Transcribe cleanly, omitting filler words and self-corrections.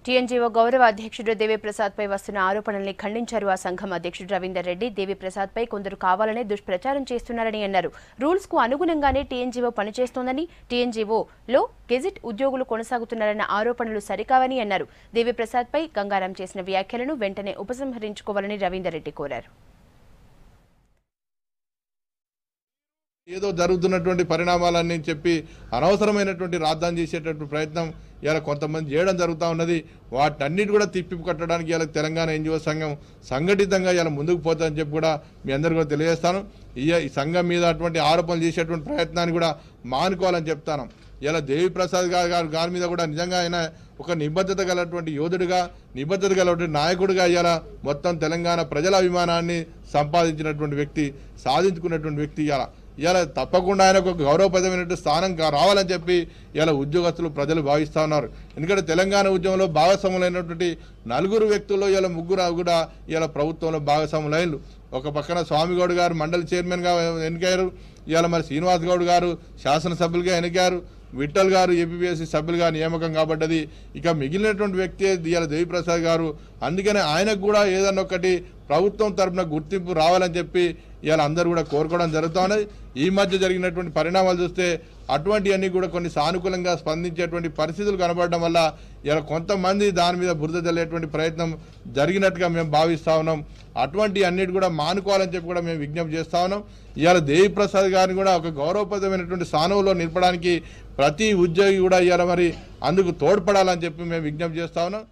TNGO గౌరవ అధ్యక్షుడు దేవిప్రసాద్పై వస్తున్న ఆరోపణల్ని ఖండించారు ఆ సంఘం అధ్యక్షుడు రవీందర్ రెడ్డి. దేవిప్రసాద్పై కొందరు కావాలనే దుష్ప్రచారం చేస్తున్నారని అన్నారు. రూల్స్ కు అనుగుణంగానే టీఎన్జీఓ పనిచేస్తోందని, టీఎన్జీఓలో గెజిట్ ఉద్యోగులు కొనసాగుతున్నారన్న ఆరోపణలు సరికావని అన్నారు. దేవిప్రసాద్పై గంగారాం చేసిన వ్యాఖ్యలను వెంటనే ఉపసంహరించుకోవాలని రవీందర్ రెడ్డి కోరారు. ఏదో జరుగుతున్నటువంటి పరిణామాలన్నీ చెప్పి అనవసరమైనటువంటి రాద్ధాంతం చేసేటటువంటి ప్రయత్నం ఇలా కొంతమంది చేయడం జరుగుతూ ఉన్నది. వాటన్నిటి కూడా తిప్పి కట్టడానికి ఇలా తెలంగాణ ఎన్జిఓ సంఘం సంఘటితంగా ఇలా ముందుకు పోతుందని చెప్పి కూడా మీ అందరికీ కూడా తెలియజేస్తాను. ఈ సంఘం మీద అటువంటి ఆరోపణలు చేసేటువంటి ప్రయత్నాన్ని కూడా మానుకోవాలని చెప్తాను. ఇలా దేవిప్రసాద్ గారి మీద కూడా నిజంగా ఆయన ఒక నిబద్ధత గలటువంటి యోధుడిగా, నిబద్ధత గలటువంటి నాయకుడిగా ఇలా మొత్తం తెలంగాణ ప్రజల అభిమానాన్ని సంపాదించినటువంటి వ్యక్తి, సాధించుకున్నటువంటి వ్యక్తి ఇలా తప్పకుండా ఆయన ఒక గౌరవప్రదమైనటువంటి స్థానం రావాలని చెప్పి ఇలా ఉద్యోగస్తులు ప్రజలు భావిస్తూ ఉన్నారు. ఎందుకంటే తెలంగాణ ఉద్యమంలో భాగస్వాములైనటువంటి 4 వ్యక్తుల్లో ఇలా 3 కూడా ఇలా ప్రభుత్వంలో భాగస్వాములైనలు. ఒక పక్కన స్వామిగౌడ్ గారు మండలి చైర్మన్గా ఎన్నికయ్యారు. ఇవాళ మరి శ్రీనివాస్ గౌడ్ గారు శాసనసభ్యులుగా ఎన్నికారు. విఠల్ గారు ఏపీఎస్సీ సభ్యులుగా నియామకం కాబడ్డది. ఇక మిగిలినటువంటి వ్యక్తి ఇవాళ దేవిప్రసాద్ గారు. అందుకనే ఆయనకు కూడా ఏదన్నా ఒకటి ప్రభుత్వం తరఫున గుర్తింపు రావాలని చెప్పి ఇవాళ అందరూ కూడా కోరుకోవడం జరుగుతూ ఉన్నది. ఈ మధ్య జరిగినటువంటి పరిణామాలు చూస్తే అటువంటివన్నీ కూడా కొన్ని సానుకూలంగా స్పందించేటువంటి పరిస్థితులు కనబడడం వల్ల ఇలా కొంతమంది దాని మీద బురద జల్లేటువంటి ప్రయత్నం జరిగినట్టుగా మేము భావిస్తూ ఉన్నాం. అటువంటి అన్నిటి కూడా మానుకోవాలని చెప్పి కూడా మేము విజ్ఞప్తి చేస్తూ ఉన్నాం. ఇవాళ దేవిప్రసాద్ గారిని కూడా ఒక గౌరవప్రదమైనటువంటి స్థానంలో నిలపడానికి ప్రతి ఉద్యోగి కూడా ఇవాళ మరి అందుకు తోడ్పడాలని చెప్పి మేము విజ్ఞప్తి చేస్తూ ఉన్నాం.